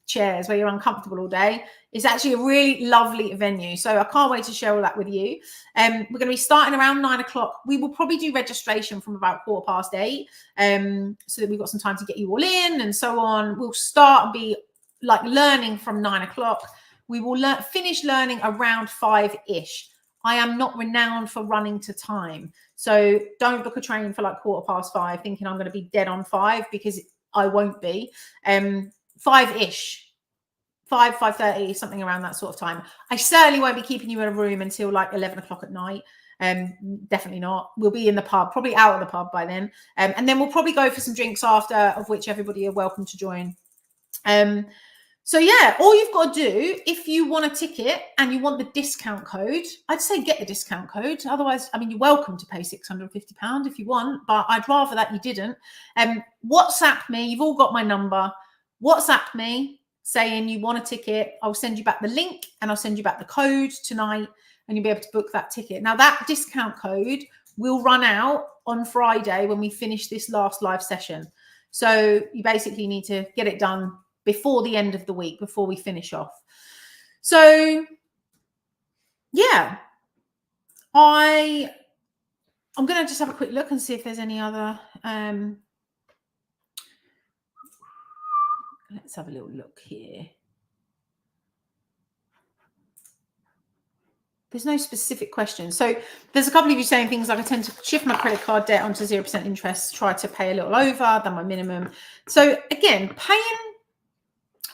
[SPEAKER 1] chairs where you're uncomfortable all day. It's actually a really lovely venue. So I can't wait to share all that with you. We're going to be starting around 9 o'clock. We will probably do registration from about 8:15, so that we've got some time to get you all in and so on. We'll start and be like learning from 9 o'clock. We will finish learning around 5-ish. I am not renowned for running to time. So don't book a train for like 5:15 thinking I'm going to be dead on 5, because I won't be. 5-ish. 5:30, something around that sort of time. I certainly won't be keeping you in a room until like 11 o'clock at night. Definitely not. We'll be in the pub, probably out of the pub by then. And then we'll probably go for some drinks after, of which everybody are welcome to join. So yeah, all you've got to do, if you want a ticket and you want the discount code, I'd say get the discount code. Otherwise, I mean, you're welcome to pay £650 if you want, but I'd rather that you didn't. WhatsApp me. You've all got my number. WhatsApp me saying you want a ticket. I'll send you back the link and I'll send you back the code tonight. and you'll be able to book that ticket. Now, that discount code will run out on Friday when we finish this last live session. So you basically need to get it done before the end of the week, before we finish off. So yeah, I'm going to just have a quick look and see if there's any other, let's have a little look here. There's no specific questions. So there's a couple of you saying things like, I tend to shift my credit card debt onto 0% interest, try to pay a little over than my minimum. So again, paying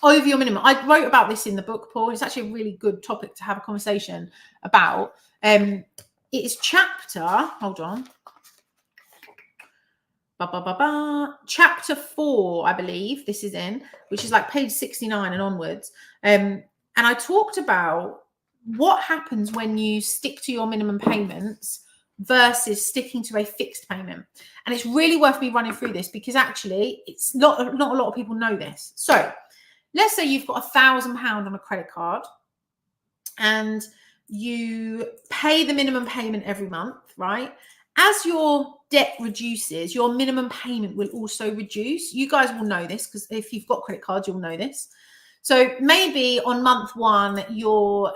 [SPEAKER 1] over your minimum. I wrote about this in the book, Paul. It's actually a really good topic to have a conversation about. It's chapter, hold on. Chapter 4, I believe this is in, which is like page 69 and onwards. And I talked about what happens when you stick to your minimum payments versus sticking to a fixed payment. And it's really worth me running through this because actually it's not a lot of people know this. So let's say you've got £1,000 on a credit card and you pay the minimum payment every month, right? As your debt reduces, your minimum payment will also reduce. You guys will know this because if you've got credit cards, you'll know this. So maybe on month 1, your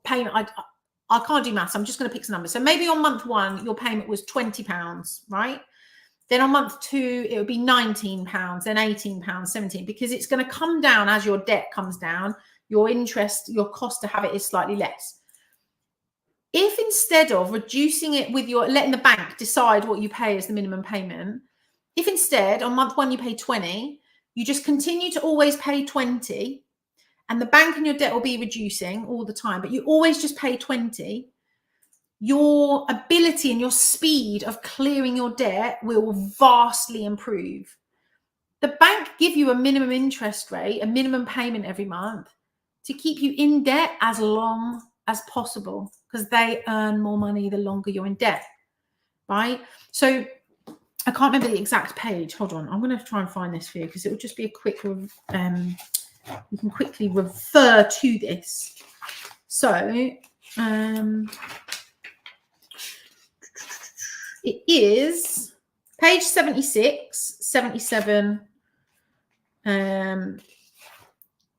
[SPEAKER 1] payment, I can't do maths. I'm just going to pick some numbers. So maybe on month 1, your payment was £20, right? Then on month 2, it would be £19, then £18, 17, because it's going to come down as your debt comes down. Your interest, your cost to have it is slightly less. If instead of reducing it with letting the bank decide what you pay as the minimum payment, if instead on month 1 you pay 20, you just continue to always pay 20 and the bank and your debt will be reducing all the time, but you always just pay 20, your ability and your speed of clearing your debt will vastly improve. The bank give you a minimum interest rate, a minimum payment every month to keep you in debt as long as possible because they earn more money the longer you're in debt, right? So I can't remember the exact page. Hold on. I'm going to try and find this for you because it will just be a quick, you can quickly refer to this. So it is page 76, 77,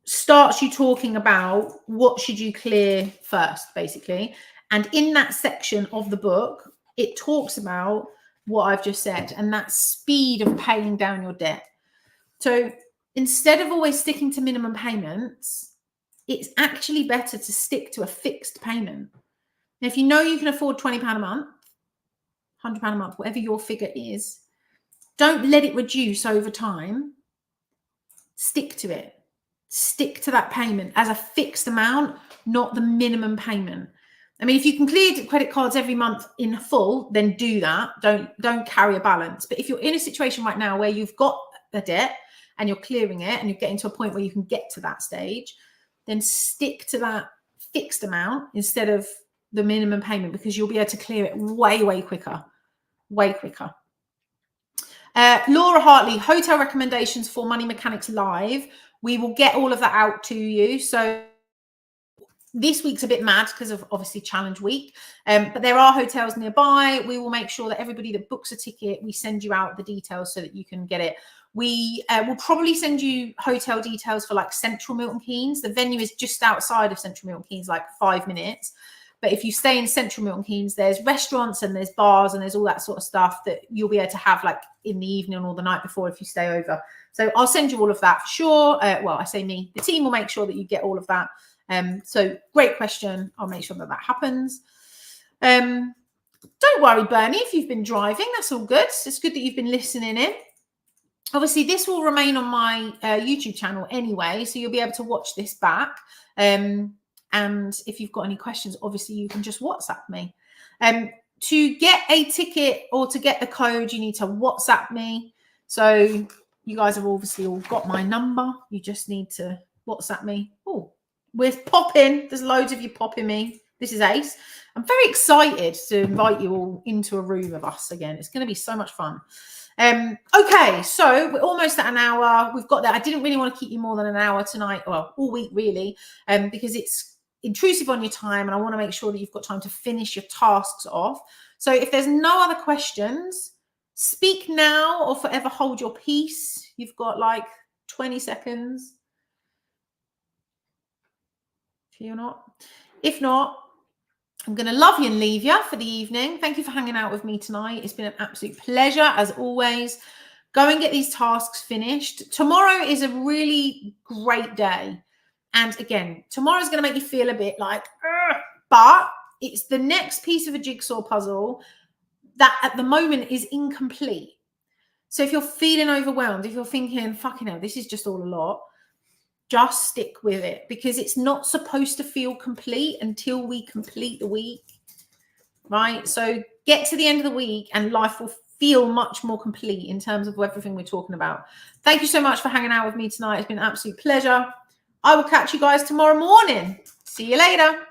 [SPEAKER 1] starts you talking about what should you clear first, basically. And in that section of the book, it talks about what I've just said and that speed of paying down your debt. So instead of always sticking to minimum payments, it's actually better to stick to a fixed payment. Now, if you know you can afford £20 a month, £100 a month, whatever your figure is, don't let it reduce over time. Stick to it. Stick to that payment as a fixed amount, not the minimum payment. I mean, if you can clear credit cards every month in full, then do that. Don't carry a balance. But if you're in a situation right now where you've got a debt and you're clearing it and you're getting to a point where you can get to that stage, then stick to that fixed amount instead of the minimum payment because you'll be able to clear it way, way quicker. Way quicker. Laura Hartley, hotel recommendations for Money Mechanics Live. We will get all of that out to you. So this week's a bit mad because of obviously challenge week, but there are hotels nearby. We will make sure that everybody that books a ticket, we send you out the details so that you can get it. We will probably send you hotel details for like Central Milton Keynes. The venue is just outside of Central Milton Keynes, like 5 minutes. But if you stay in Central Milton Keynes, there's restaurants and there's bars and there's all that sort of stuff that you'll be able to have like in the evening or the night before if you stay over. So I'll send you all of that for sure. Well, I say me, the team will make sure that you get all of that. So great question. I'll make sure that that happens. Don't worry, Bernie, if you've been driving, that's all good. It's good that you've been listening in. Obviously, this will remain on my YouTube channel anyway, so you'll be able to watch this back. And if you've got any questions, obviously you can just WhatsApp me. To get a ticket or to get the code, you need to WhatsApp me. So you guys have obviously all got my number. You just need to WhatsApp me. Oh, we're popping. There's loads of you popping me. This is Ace. I'm very excited to invite you all into a room of us again. It's going to be so much fun. Okay, so we're almost at an hour. We've got that. I didn't really want to keep you more than an hour tonight, well, all week really, because it's intrusive on your time, and I want to make sure that you've got time to finish your tasks off. So if there's no other questions, speak now or forever hold your peace. You've got like 20 seconds. If not, I'm going to love you and leave you for the evening. Thank you for hanging out with me tonight. It's been an absolute pleasure, as always. Go and get these tasks finished. Tomorrow is a really great day. And again, tomorrow's going to make you feel a bit like, but it's the next piece of a jigsaw puzzle that at the moment is incomplete. So if you're feeling overwhelmed, if you're thinking, fucking hell, this is just all a lot, just stick with it, because it's not supposed to feel complete until we complete the week, right? So get to the end of the week and life will feel much more complete in terms of everything we're talking about. Thank you so much for hanging out with me tonight. It's been an absolute pleasure. I will catch you guys tomorrow morning. See you later.